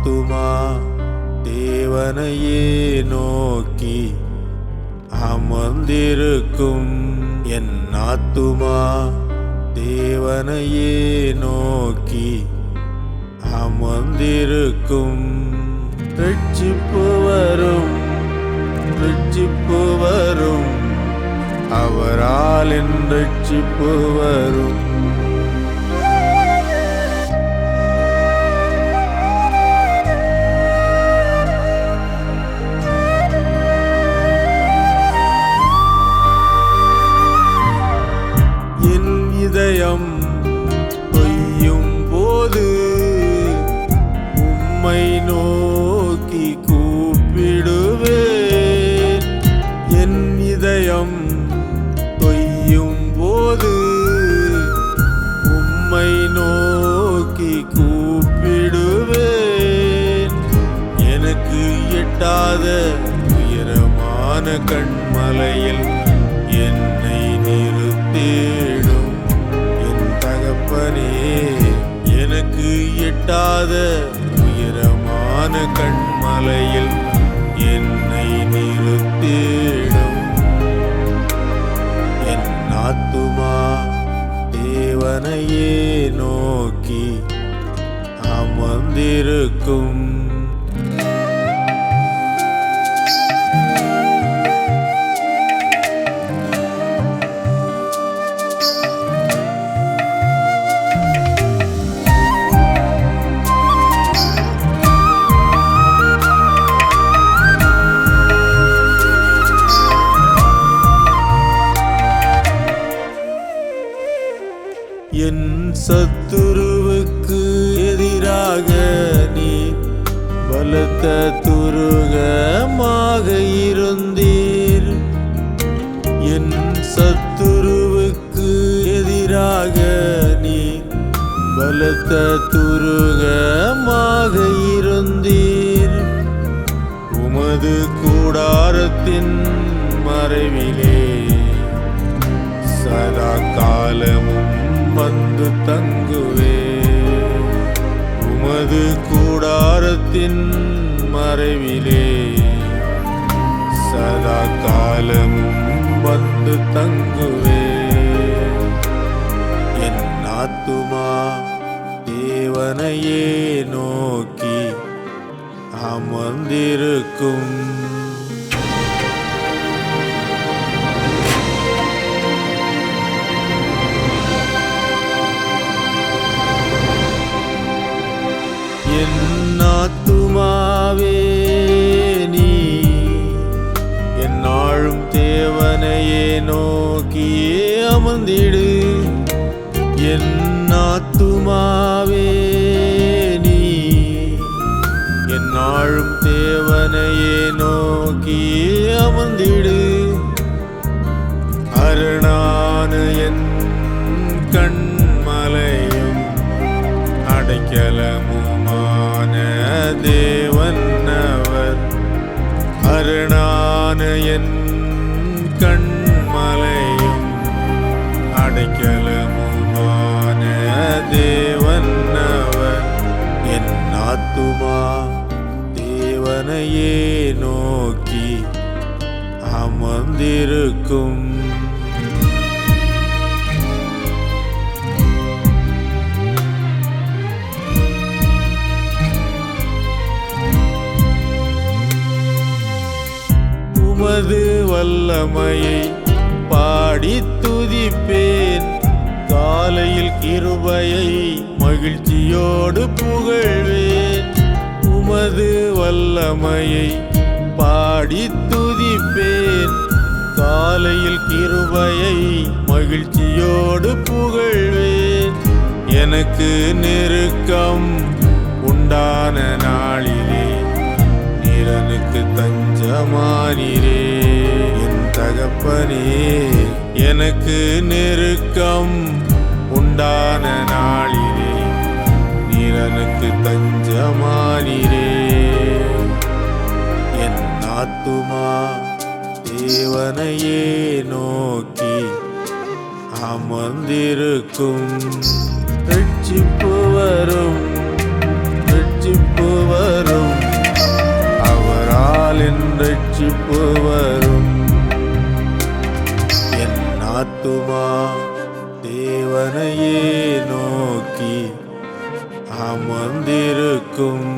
ஆத்துமா தேவனையே நோக்கி அமர்ந்திருக்கும். என் ஆத்துமா தேவனையே நோக்கி அமர்ந்திருக்கும். ரட்சிப்பு வரும், ரட்சிப்பு வரும், அவரால் என் ரட்சிப்பு வரும். என் இதயம் பொய்யும் போது உம்மை நோக்கி கூப்பிடுவேன். என் இதயம் பொய்யும் போது உம்மை நோக்கி கூப்பிடுவேன். எனக்கு எட்டாத உயரமான கண்மலையில் என்னை நிறுத்திடும் என் தகப்பனே. எனக்கு எட்டாத உயரமான கண்மலையில் என்னை நிறுத்திடும். என் ஆத்துமா தேவனையே நோக்கி அமர்ந்திருக்கும். என் சத்துருவுக்கு எதிராக நீ பலத்த துருகமாக இருந்தீர். என் சத்துருவுக்கு எதிராக நீ பலத்த துருகமாக இருந்தீர். உமது கூடாரத்தின் மறைவிலே சதா காலமும் வந்து தங்குவே. உமது கூடாரத்தின் மறைவிலே சதா காலமும் வந்து தங்குவே. என் ஆத்துமா தேவனையே நோக்கி அமர்ந்திருக்கும். என் ஆத்துமாவே நீ எந்நாளும் தேவனையே நோக்கி அமர்ந்திடு. என் ஆத்துமாவே நீ எந்நாளும் தேவனையே நோக்கி அமர்ந்திடு. அரணான என் கண்மலையும் அடைக்கலமுமான தேவன் அவர். அரணான என் கண்மலையும் அடைக்கலமுமான தேவன் அவர். என் ஆத்துமா தேவனையே நோக்கி அமர்ந்திருக்கும். உமது வல்லமையை பாடி துதிப்பேன். காலையில் கிருபையை மகிழ்ச்சியோடு புகழ்வேன். உமது வல்லமையை பாடி துதிப்பேன். காலையில் கிருபையை மகிழ்ச்சியோடு புகழ்வேன். எனக்கு நெருக்கம் உண்டான நாளிலே நீரனுக்கு தஞ்சமானீரே. என் தகப்பனே, எனக்கு நெருக்கம் உண்டான நாளிலே நீரனுக்கு தஞ்சமானீரே. என் ஆத்துமா தேவனையே நோக்கி அமர்ந்திருக்கும். ரட்சிப்பு வரும், ரட்சிப்பு வரும். அமர்ந்திருக்கும்